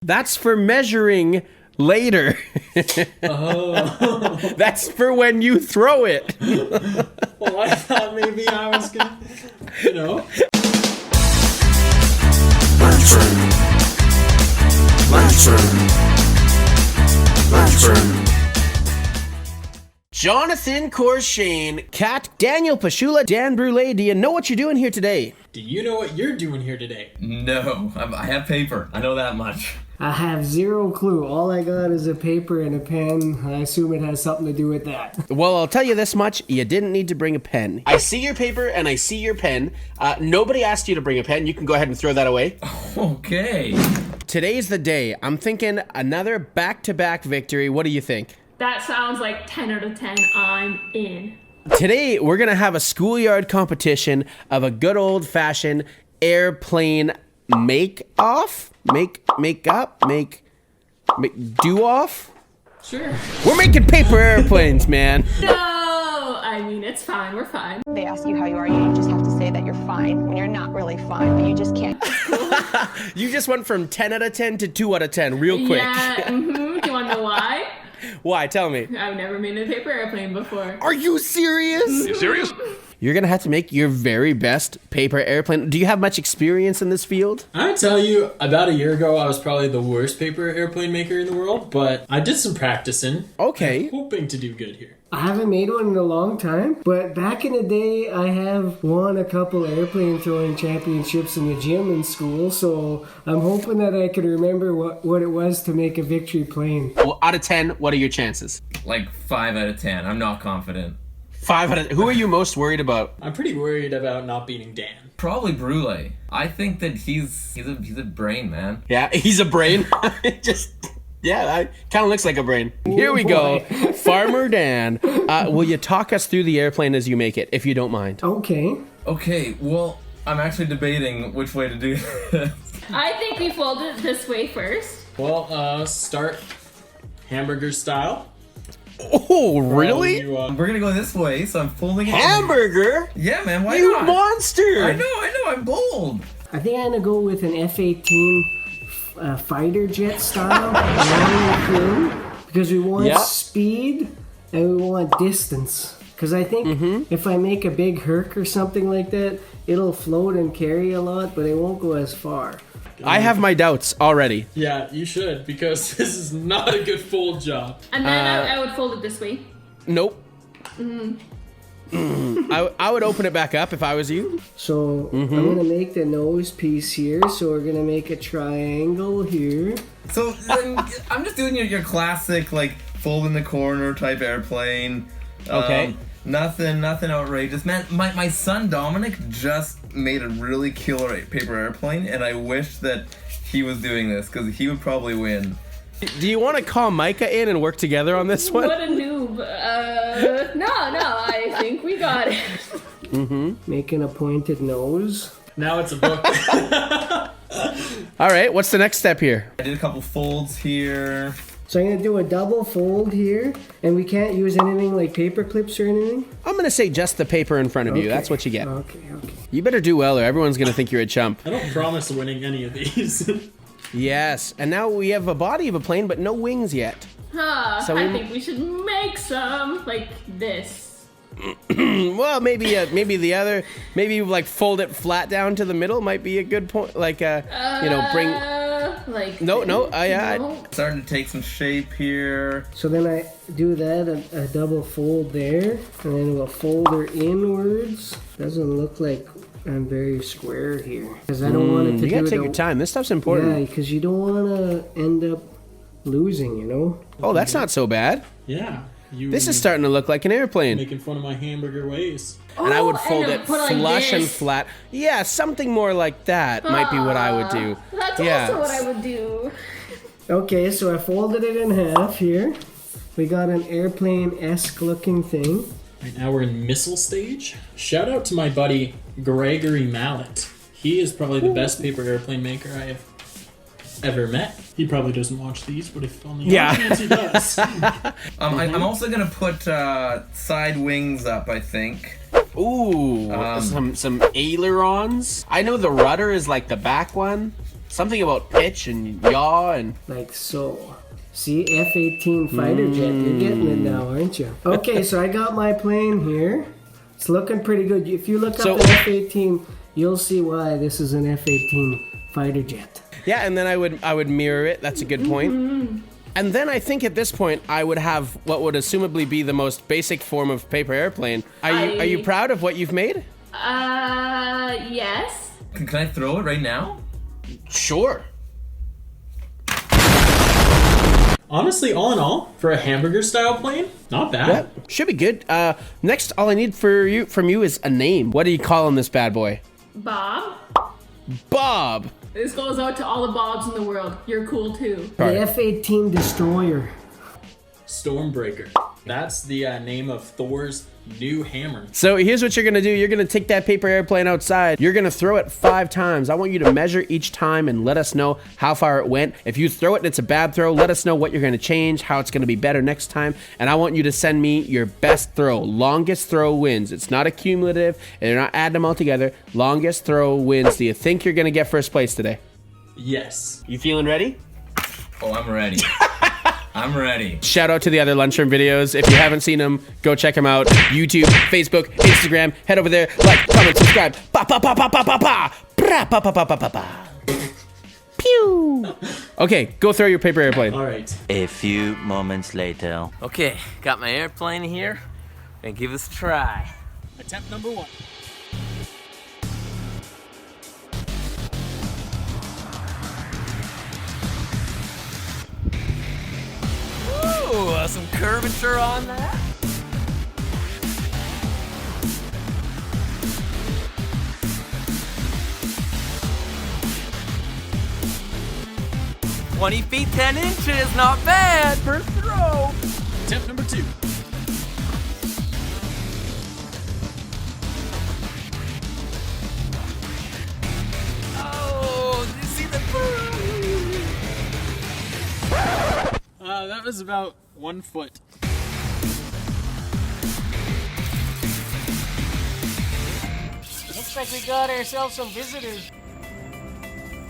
That's for measuring later. Oh. That's for when you throw it. Well, I thought maybe I was gonna, Lunchroom. Jonathan Corshane, Kat, Daniel Pashula, Dan Brule, do you know what you're doing here today? Do you know what you're doing here today? No, I have paper. I know that much. I have zero clue. All I got is a paper and a pen. I assume it has something to do with that. Well, I'll tell you this much. You didn't need to bring a pen. I see your paper and I see your pen. Nobody asked you to bring a pen. You can go ahead and throw that away. Okay. Today's the day. I'm thinking another back-to-back victory. What do you think? That sounds like 10 out of 10. I'm in. Today, we're going to have a schoolyard competition of a good old-fashioned airplane make-off? Do-off? Sure. We're making paper airplanes, man. No! I mean, it's fine. We're fine. They ask you how you are, you just have to say that you're fine when you're not really fine, but you just can't. You just went from 10 out of 10 to 2 out of 10 real quick. Yeah, Do you want to know why? Why? Tell me. I've never made a paper airplane before. Are you serious? You serious? You're going to have to make your very best paper airplane. Do you have much experience in this field? I tell you, about a year ago, I was probably the worst paper airplane maker in the world, but I did some practicing. Okay. I'm hoping to do good here. I haven't made one in a long time, but back in the day, I have won a couple airplane throwing championships in the gym in school, so I'm hoping that I can remember what it was to make a victory plane. Well, out of 10, what are your chances? Like 5 out of 10. I'm not confident. 5 out of 10. Who are you most worried about? I'm pretty worried about not beating Dan. Probably Brule. I think that he's a brain, man. Yeah, he's a brain. Yeah, kind of looks like a brain. Here we go. Farmer Dan. Will you talk us through the airplane as you make it, if you don't mind? Okay. Okay, well, I'm actually debating which way to do this. I think we fold it this way first. Well, start hamburger style. Oh, really? We're gonna go this way, so I'm folding it. Hamburger? Yeah, man, why You not? monster! I know, I'm bold. I think I'm going to go with an F-18 fighter jet style long because we want speed and we want distance. Because I think if I make a big Herc or something like that, it'll float and carry a lot, but it won't go as far. I have my doubts already. Yeah, you should, because this is not a good fold job. And then I would fold it this way. Nope. I would open it back up if I was you. So I'm going to make the nose piece here. So we're going to make a triangle here. So then, I'm just doing your classic, like, fold in the corner type airplane. Okay. Nothing outrageous. Man, my son Dominic just made a really killer paper airplane, and I wish that he was doing this, because he would probably win. Do you want to call Micah in and work together on this one? What a noob. No, I think we got it. Making a pointed nose. Now it's a book. All right, what's the next step here? I did a couple folds here. So I'm going to do a double fold here, and we can't use anything like paper clips or anything? I'm going to say just the paper in front of you. That's what you get. Okay. You better do well or everyone's going to think you're a chump. I don't promise winning any of these. Yes, and now we have a body of a plane, but no wings yet. So I think we should make some like this. Well, maybe the other, maybe like fold it flat down to the middle might be a good point. Like, bring. Like No. Starting to take some shape here. So then I do that, a double fold there, and then we'll fold her inwards. Doesn't look like I'm very square here. Because I don't want it to You gotta take your time. This stuff's important. Yeah, because you don't want to end up losing, you know? Oh, that's not so bad. Yeah. This is starting to look like an airplane. Making fun of my hamburger ways. And I would fold it put like flush and this. flat. Yeah, something more like that might be what I would do. That's Yeah. also what I would do. Okay, so I folded it in half here. We got an airplane-esque looking thing. Right now we're in missile stage. Shout out to my buddy Gregory Mallet. He is probably the best paper airplane maker I have ever met. He probably doesn't watch these, but if only chance he does. I'm also gonna put side wings up, I think. Ooh, some ailerons. I know the rudder is like the back one. Something about pitch and yaw and... Like so. See, F-18 fighter jet. You're getting it now, aren't you? Okay, so I got my plane here. It's looking pretty good. If you look up the F-18, you'll see why this is an F-18 fighter jet. Yeah, and then I would mirror it. That's a good point. And then I think at this point I would have what would assumably be the most basic form of paper airplane. Are you proud of what you've made? Yes. Can I throw it right now? Sure. Honestly, all in all, for a hamburger style plane, not bad. Yeah, should be good. Next, all I need from you is a name. What are you calling this bad boy? Bob. Bob. This goes out to all the Bobs in the world. You're cool too. The F-18 destroyer. Stormbreaker. That's the name of Thor's new hammer. So here's what you're gonna do. You're gonna take that paper airplane outside. You're gonna throw it 5 times. I want you to measure each time and let us know how far it went. If you throw it and it's a bad throw, let us know what you're gonna change, how it's gonna be better next time. And I want you to send me your best throw. Longest throw wins. It's not a cumulative, and you're not adding them all together. Longest throw wins. Do you think you're gonna get first place today? Yes. You feeling ready? Oh, I'm ready. I'm ready. Shout out to the other Lunchroom videos. If you haven't seen them, go check them out. YouTube, Facebook, Instagram. Head over there, like, comment, subscribe. Ba ba ba ba ba ba ba. Bra ba ba ba ba ba ba. Pew. Okay, go throw your paper airplane. All right. A few moments later. Okay, got my airplane here. And give this a try. Attempt number 1. Ooh, some curvature on that. "20 feet 10 inches, not bad. First throw." Attempt number 2. Oh, did you see the That was about 1 foot. Looks like we got ourselves some visitors.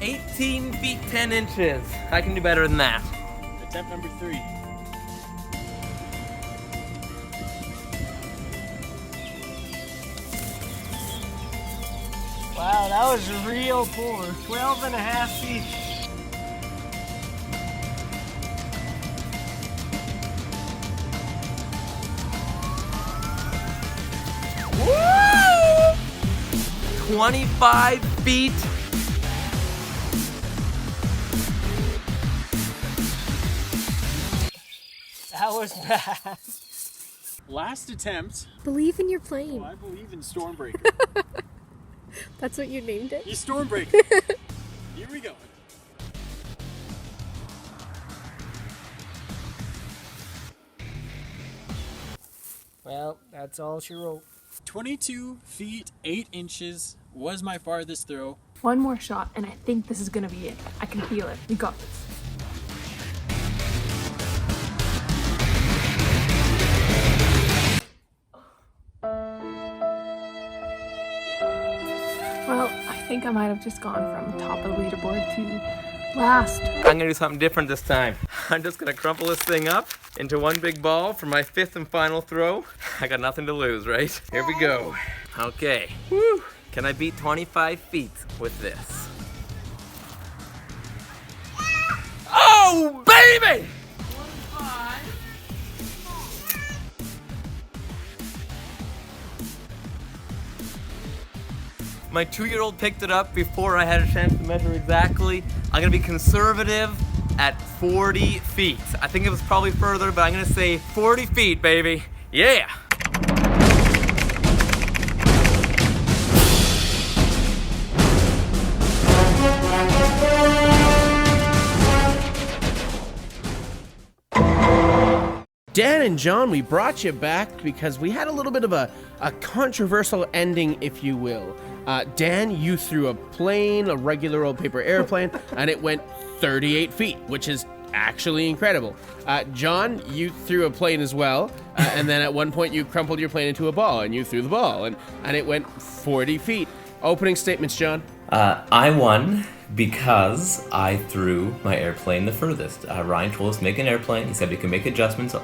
18 feet 10 inches. I can do better than that. Attempt number 3. Wow, that was real poor. 12 and a half feet. Woo! 25 feet. That was bad. Last attempt. Believe in your plane. I believe in Stormbreaker. That's what you named it? He's Stormbreaker. Here we go. Well, that's all she wrote. 22 feet 8 inches was my farthest throw. One more shot, and I think this is gonna be it. I can feel it. We got this. Well, I think I might have just gone from top of the leaderboard to last. I'm gonna do something different this time. I'm just gonna crumple this thing up into one big ball for my 5th and final throw. I got nothing to lose, right? Here we go. Okay. Woo. Can I beat 25 feet with this? Oh, baby! 25. My 2-year-old picked it up before I had a chance to measure exactly. I'm gonna be conservative at 40 feet. I think it was probably further, but I'm gonna say 40 feet, baby. Yeah! Dan and John, we brought you back because we had a little bit of a controversial ending, if you will. Dan, you threw a plane, a regular old paper airplane, and it went 38 feet, which is actually incredible. John, you threw a plane as well, and then at one point you crumpled your plane into a ball, and you threw the ball, and it went 40 feet. Opening statements, John. I won Because I threw my airplane the furthest. Ryan told us to make an airplane. He said we can make adjustments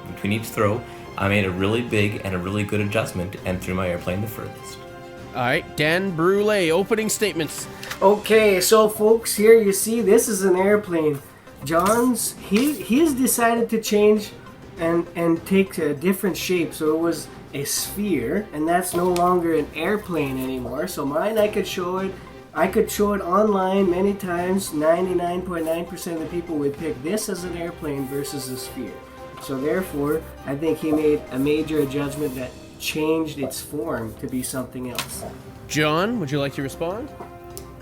between each throw. I made a really big and a really good adjustment and threw my airplane the furthest. All right, Dan Brule, opening statements. Okay, so folks, here you see this is an airplane. John's he's decided to change and take a different shape. So it was a sphere, and that's no longer an airplane anymore. So mine, I could show it online many times. 99.9% of the people would pick this as an airplane versus a sphere. So therefore, I think he made a major adjustment that changed its form to be something else. John, would you like to respond?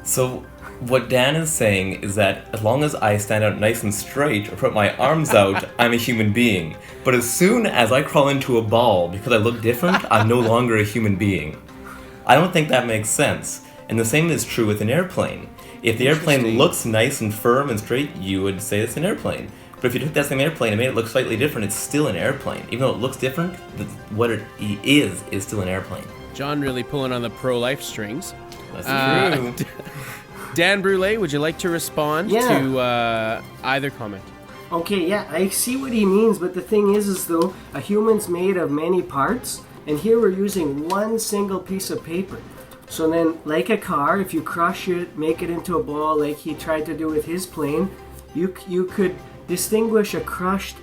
So what Dan is saying is that as long as I stand out nice and straight or put my arms out, I'm a human being. But as soon as I crawl into a ball because I look different, I'm no longer a human being. I don't think that makes sense. And the same is true with an airplane. If the airplane looks nice and firm and straight, you would say it's an airplane. But if you took that same airplane and made it look slightly different, it's still an airplane. Even though it looks different, what it is still an airplane. John really pulling on the pro-life strings. That's true. Dan Brule, would you like to respond to either comment? Okay, yeah, I see what he means, but the thing is though, a human's made of many parts, and here we're using one single piece of paper. So then, like a car, if you crush it, make it into a ball like he tried to do with his plane, you could distinguish a crushed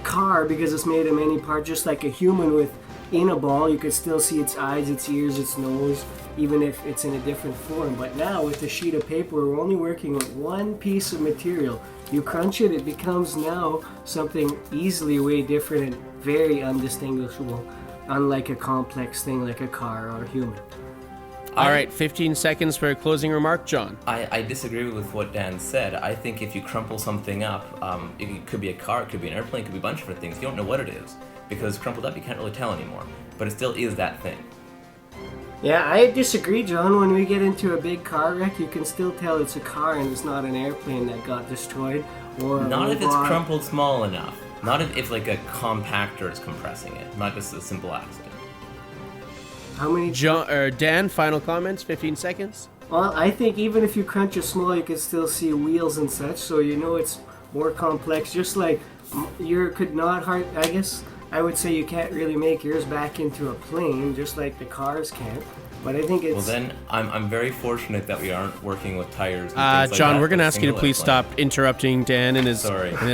car because it's made of many parts, just like a human within a ball. You could still see its eyes, its ears, its nose, even if it's in a different form. But now with a sheet of paper, we're only working with one piece of material. You crunch it, it becomes now something easily way different and very undistinguishable, unlike a complex thing like a car or a human. All right, 15 seconds for a closing remark, John. I disagree with what Dan said. I think if you crumple something up, it could be a car, it could be an airplane, it could be a bunch of different things. You don't know what it is, because crumpled up, you can't really tell anymore. But it still is that thing. Yeah, I disagree, John. When we get into a big car wreck, you can still tell it's a car and it's not an airplane that got destroyed. Or not if it's crumpled small enough. Not if like a compactor is compressing it. Not just a simple accident. How many? Dan, final comments, 15 seconds. Well, I think even if you crunch it small, you can still see wheels and such, so you know it's more complex. Just like you could not I guess I would say you can't really make yours back into a plane, just like the cars can't. But I think it's... Well then, I'm very fortunate that we aren't working with tires and things like John, that we're going to for ask you to single please airplane. stop interrupting Dan in his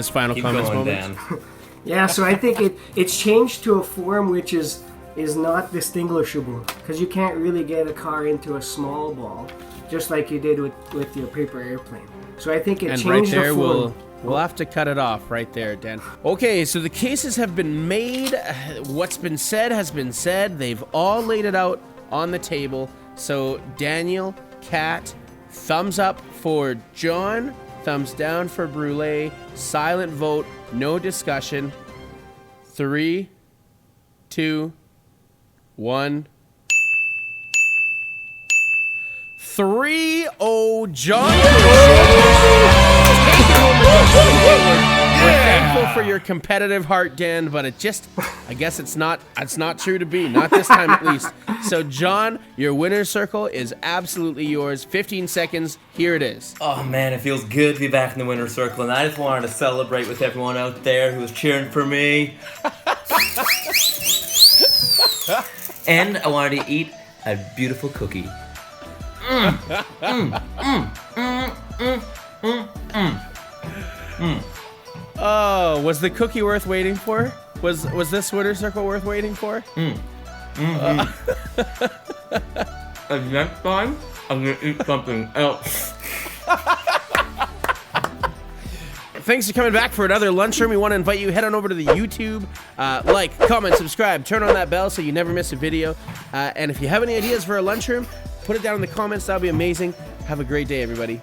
final Keep comments going, moments. Dan. Yeah, so I think it's changed to a form which is not distinguishable, because you can't really get a car into a small ball, just like you did with your paper airplane. So I think it And changed right there, the form. we'll have to cut it off right there, Dan. Okay, so the cases have been made. What's been said has been said. They've all laid it out on the table. So Daniel, Kat, thumbs up for John, thumbs down for Brule, silent vote, no discussion. 3, 2, 1. 3-0 John. We're thankful for your competitive heart, Dan, but I guess it's not true to be, not this time at least. So John, your winner's circle is absolutely yours. 15 seconds, here it is. Oh man, it feels good to be back in the winner's circle, and I just wanted to celebrate with everyone out there who was cheering for me. And I wanted to eat a beautiful cookie. Oh, was the cookie worth waiting for? Was this winner's circle worth waiting for? And next time, I'm gonna eat something else. Thanks for coming back for another Lunchroom. We want to invite you, head on over to the YouTube, like, comment, subscribe, turn on that bell so you never miss a video. And if you have any ideas for a Lunchroom, put it down in the comments. That'll be amazing. Have a great day, everybody.